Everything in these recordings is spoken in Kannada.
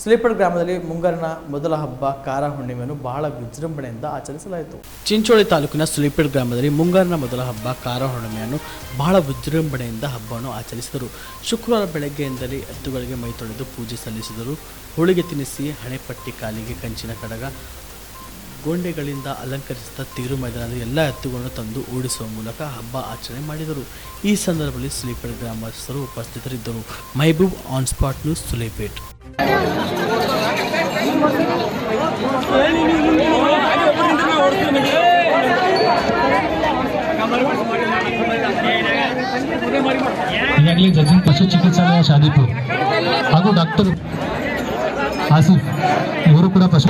ಸ್ಲೀಪರ್ ಗ್ರಾಮದಲ್ಲಿ ಮುಂಗಾರಿನ ಮೊದಲ ಹಬ್ಬ ಕಾರ ಹುಣ್ಣಿಮೆಯನ್ನು ಬಹಳ ವಿಜೃಂಭಣೆಯಿಂದ ಆಚರಿಸಲಾಯಿತು. ಚಿಂಚೋಳಿ ತಾಲೂಕಿನ ಸ್ಲೀಪರ್ ಗ್ರಾಮದಲ್ಲಿ ಮುಂಗಾರಿನ ಮೊದಲ ಹಬ್ಬ ಕಾರ ಹುಣ್ಣಿಮೆಯನ್ನು ಬಹಳ ವಿಜೃಂಭಣೆಯಿಂದ ಹಬ್ಬವನ್ನು ಆಚರಿಸಿದರು. ಶುಕ್ರವಾರ ಬೆಳಗ್ಗೆಯಿಂದಲೇ ಎತ್ತುಗಳಿಗೆ ಮೈ ತೊಳೆದು ಪೂಜೆ ಸಲ್ಲಿಸಿದರು. ಹೋಳಿಗೆ ತಿನ್ನಿಸಿ ಹಣೆಪಟ್ಟಿ, ಕಾಲಿಗೆ ಕಂಚಿನ ಕಡಗ, ಗೊಂಡೆಗಳಿಂದ ಅಲಂಕರಿಸಿದ ತೇರು ಮೈದಾನದಲ್ಲಿ ಎಲ್ಲ ಎತ್ತುಗಳನ್ನು ತಂದು ಓಡಿಸುವ ಮೂಲಕ ಹಬ್ಬ ಆಚರಣೆ ಮಾಡಿದರು. ಈ ಸಂದರ್ಭದಲ್ಲಿ ಸ್ಲೀಪರ್ ಗ್ರಾಮಸ್ಥರು ಉಪಸ್ಥಿತರಿದ್ದರು. Mehboob on spot news, Sulepet. ಈಗಾಗಲೇ ಜಜಿನ್ ಪಶು ಚಿಕಿತ್ಸಾಲಯ ಶಾದಿಪುರ್ ಹಾಗೂ ಡಾಕ್ಟರ್ ಆಸಿಫ್ ಇವರು ಕೂಡ ಪಶು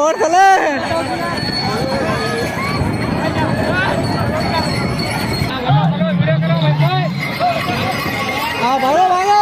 और चले भागो भागो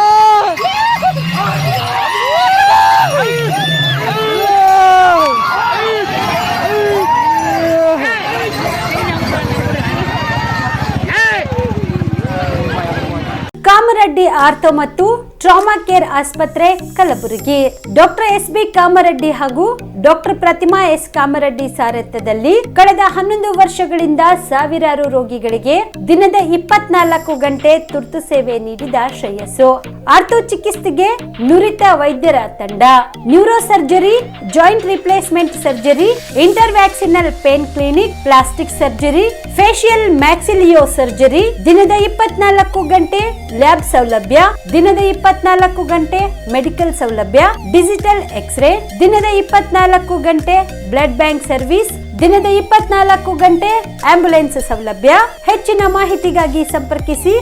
ಕಾಮರೆಡ್ಡಿ ಆರ್ಥೋ ಮತ್ತು ಟ್ರಾಮಾ ಕೇರ್ ಆಸ್ಪತ್ರೆ ಕಲಬುರಗಿ. Doctor S B. ಕಾಮರೆಡ್ಡಿ ಹಾಗೂ ಡಾಕ್ಟರ್ ಪ್ರತಿಮಾ ಎಸ್. ಕಾಮರೆಡ್ಡಿ ಸಾರಥ್ಯದಲ್ಲಿ ಕಳೆದ 11 ವರ್ಷಗಳಿಂದ ಸಾವಿರಾರು ರೋಗಿಗಳಿಗೆ ದಿನದ 24 ಗಂಟೆ ತುರ್ತು ಸೇವೆ ನೀಡಿದ ಶ್ರೇಯಸ್ಸು. ಆರ್ಥೋ ಚಿಕಿತ್ಸೆಗೆ ನುರಿತ ವೈದ್ಯರ ತಂಡ, neuro surgery, joint replacement surgery, interventional pain clinic, plastic surgery, facial maxillo surgery, ದಿನದ 24 ಗಂಟೆ ಲ್ಯಾಬ್ ಸೌಲಭ್ಯ, ದಿನದ 24 ಗಂಟೆ ಮೆಡಿಕಲ್ ಸೌಲಭ್ಯ, ಡಿಜಿಟಲ್ ಎಕ್ಸ್ರೇ, ದಿನದ 24 ಗಂಟೆ ಬ್ಲಡ್ ಬ್ಯಾಂಕ್ ಸರ್ವಿಸ್, ದಿನದ 24 ಗಂಟೆ ಆಂಬ್ಯುಲೆನ್ಸ್ ಸೌಲಭ್ಯ. ಹೆಚ್ಚಿನ ಮಾಹಿತಿಗಾಗಿ ಸಂಪರ್ಕಿಸಿ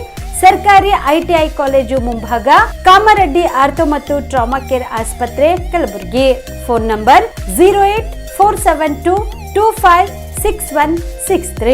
ಸರ್ಕಾರಿ ಐಟಿಐ ಕಾಲೇಜು ಮುಂಭಾಗ, ಕಾಮರೆಡ್ಡಿ ಆರ್ಥೋ ಮತ್ತು ಟ್ರಾಮಾ ಕೇರ್ ಆಸ್ಪತ್ರೆ ಕಲಬುರಗಿ. Phone number 084722566163.